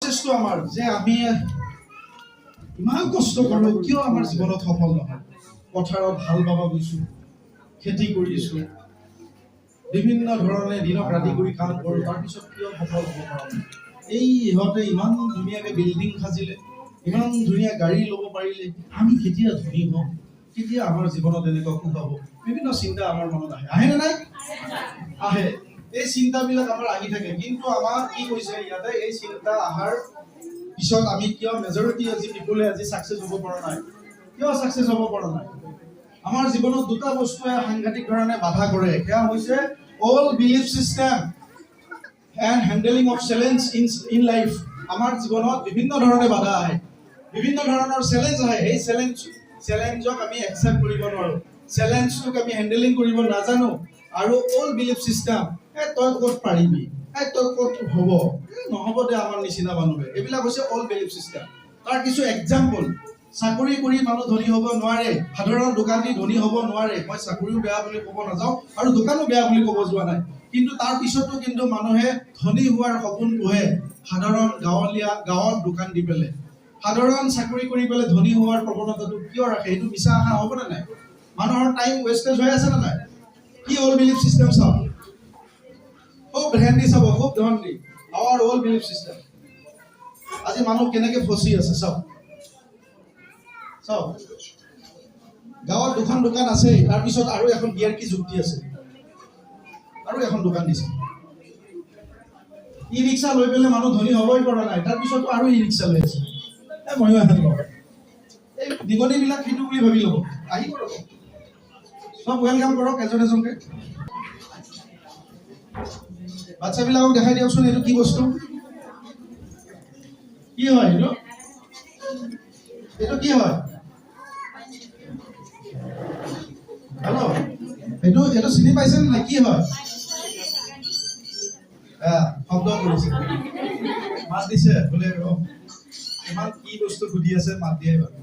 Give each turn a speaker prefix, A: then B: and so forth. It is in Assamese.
A: চেষ্টা আমাৰ যে আমি ইমান কষ্ট কৰোঁ কিয় আমাৰ জীৱনত সফল নহয়। পথাৰত হাল বাব গৈছোঁ, খেতি কৰিছোঁ, বিভিন্ন ধৰণে দিনক ৰাতি কৰি কাম কৰোঁ, তাৰপিছত কিয় সফল হ'ব পৰা নাই। এই ইহঁতে ইমান ধুনীয়াকৈ বিল্ডিং সাজিলে, ইমান ধুনীয়া গাড়ী ল'ব পাৰিলে, আমি কেতিয়া ধনী হওঁ, কেতিয়া আমাৰ জীৱনত এনেকুৱা সুখ হ'ব, বিভিন্ন চিন্তা আমাৰ মনত আহে। আহেনে নাই? আহে। এই চিন্তাবিলাক আমাৰ আহি থাকে, কিন্তু আমাৰ কি কৈছে ইয়াতে, এই চিন্তা অহাৰ পিছত আমি কিয় মেজৰিটি আজি পিপলে আজি ছাকচেছ হ'ব পৰা নাই, কিয় ছাকচেছ হ'ব পৰা নাই? আমাৰ জীৱনত দুটা বস্তুৱে সাংঘাতিক ধৰণে বাধা কৰে। সেয়া হৈছে all belief system and handling of challenge in life. আমাৰ জীৱনত বিভিন্ন ধৰণে বাধা আহে, বিভিন্ন ধৰণৰ চেলেঞ্জ আহে। এই চেলেঞ্জক আমি একচেপ্ট কৰিব নোৱাৰোঁ, চেলেঞ্জটোক আমি হেণ্ডেলিং কৰিব নাজানো। আৰু অল বিলিফ চিষ্টেম, তই ক'ত পাৰিবি, তই ক'ত হ'ব, নহ'ব দে আমাৰ নিচিনা মানুহে, এইবিলাক হৈছে অল বিলিফ চিষ্টেম। তাৰ কিছু এক্সাম্পল, চাকৰি কৰি মানুহ ধনী হ'ব নোৱাৰে, সাধাৰণ দোকানী ধনী হ'ব নোৱাৰে। মই চাকৰিও বেয়া বুলি ক'ব নাযাওঁ আৰু দোকানো বেয়া বুলি ক'ব যোৱা নাই, কিন্তু তাৰ পিছতো কিন্তু মানুহে ধনী হোৱাৰ সপোন পোহে সাধাৰণ গাঁৱত দোকান দি পেলাই। সাধাৰণ চাকৰি কৰি পেলাই ধনী হোৱাৰ প্ৰৱণতাটো কিয় ৰাখে? এইটো মিছা আশা হ'বনে নাই? মানুহৰ টাইম ৱেষ্টেজ হৈ আছে নে নাই? কি অল বিলিফ চিষ্টেম চাওক, খুব ধ্যান দি চাব, খুব ধ্যান দি। আৱাৰ অল বিলিফ চিষ্টেম আজি মানুহ কেনেকে ফচি আছে চাওক। চাওক, গাঁৱত দুখন দোকান আছে, তাৰপিছত আৰু এখন বিয়াৰ কি যুক্তি আছে, আৰু এখন দোকান দিছে। ই ৰিক্সা লৈ পেলাই মানুহ ধনী হ'বই পৰা নাই, তাৰপিছতো আৰু ই ৰিক্সা লৈ আছে। ময়ো এখন লওঁ, এই নিগনিবিলাক সেইটো বুলি ভাবি ল'ব, আহি কৰক চব ৱেলকাম কৰক এজন এজনকে। বাচ্চাবিলাকক দেখাই দিয়কচোন, এইটো কি বস্তু, কি হয় এইটো, এইটো কি হয়? হেল্ল', এইটো চিনি পাইছে নে নাই? কি হয়? শব্দ কৰিছে, মাত দিছে বোলে। ইমান কি বস্তু সুধি আছে, মাত দিয়ে বাৰু।